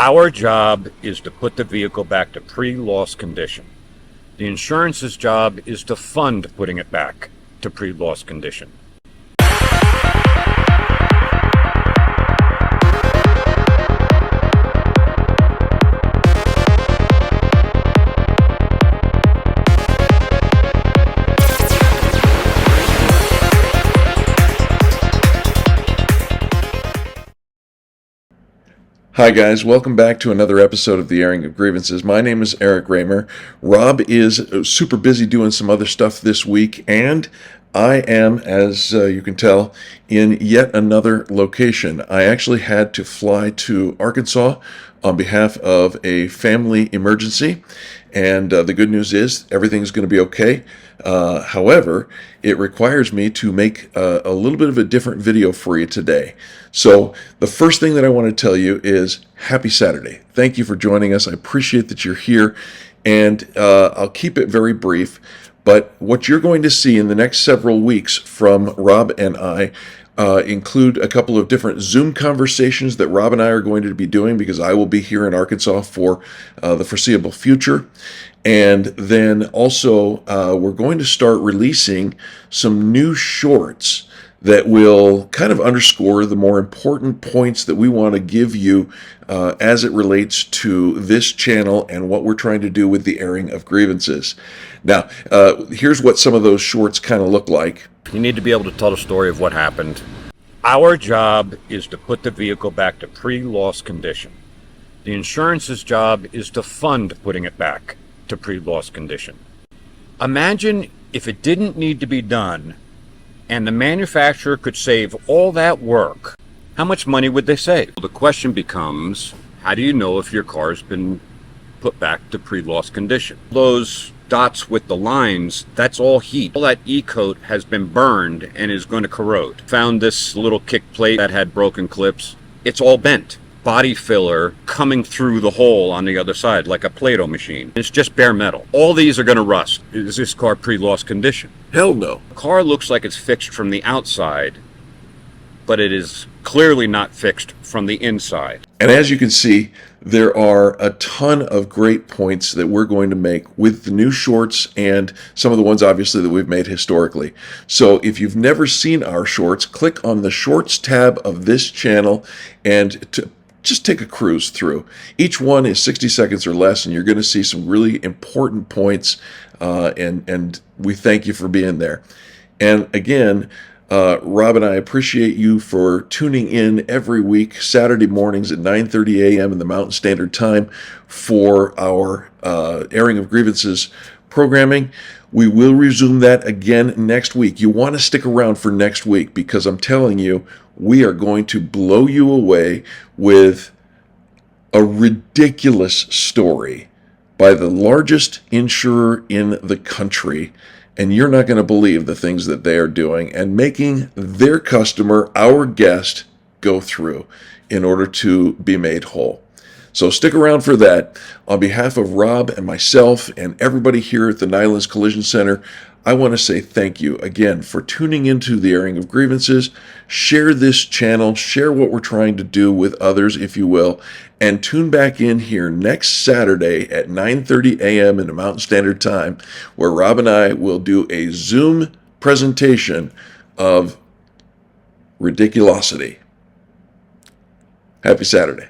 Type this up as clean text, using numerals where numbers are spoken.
Our job is to put the vehicle back to pre-loss condition. The insurance's job is to fund putting it back to pre-loss condition. Hi guys, welcome back to another episode of the Airing of Grievances. My name is Eric Raymer. Rob is super busy doing some other stuff this week, and I am, as you can tell, in yet another location. I actually had to fly to Arkansas on behalf of a family emergency, and the good news is everything's going to be okay. However, it requires me to make a little bit of a different video for you today. So the first thing that I want to tell you is happy Saturday. Thank you for joining us. I appreciate that you're here, and I'll keep it very brief. But what you're going to see in the next several weeks from Rob and I include a couple of different Zoom conversations that Rob and I are going to be doing, because I will be here in Arkansas for the foreseeable future. And then also we're going to start releasing some new shorts that will kind of underscore the more important points that we want to give you as it relates to this channel and what we're trying to do with the airing of grievances. Now, here's what some of those shorts kind of look like. You need to be able to tell the story of what happened. Our job is to put the vehicle back to pre-loss condition. The insurance's job is to fund putting it back to pre-loss condition. Imagine if it didn't need to be done and the manufacturer could save all that work. How much money would they save? The question becomes, how do you know if your car's been put back to pre-loss condition? Those dots with the lines, that's all heat. All that E-coat has been burned and is going to corrode. Found this little kick plate that had broken clips. It's all bent. Body filler coming through the hole on the other side like a Play-Doh machine. It's just bare metal. All these are going to rust. Is this car pre-loss condition? Hell no. The car looks like it's fixed from the outside, but it is clearly not fixed from the inside. And as you can see, there are a ton of great points that we're going to make with the new shorts and some of the ones obviously that we've made historically. So if you've never seen our shorts, click on the shorts tab of this channel and just take a cruise through. Each one is 60 seconds or less, and you're going to see some really important points, and we thank you for being there. And again, Rob and I appreciate you for tuning in every week, Saturday mornings at 9:30 a.m. in the Mountain Standard Time for our Airing of Grievances programming. We will resume that again next week. You want to stick around for next week, because I'm telling you, we are going to blow you away with a ridiculous story by the largest insurer in the country. And you're not going to believe the things that they are doing and making their customer, our guest, go through in order to be made whole. So stick around for that. On behalf of Rob and myself and everybody here at the Nylands Collision Center, I want to say thank you again for tuning into the Airing of Grievances. Share this channel, share what we're trying to do with others, if you will, and tune back in here next Saturday at 9:30 a.m. in the Mountain Standard Time, where Rob and I will do a Zoom presentation of ridiculosity. Happy Saturday.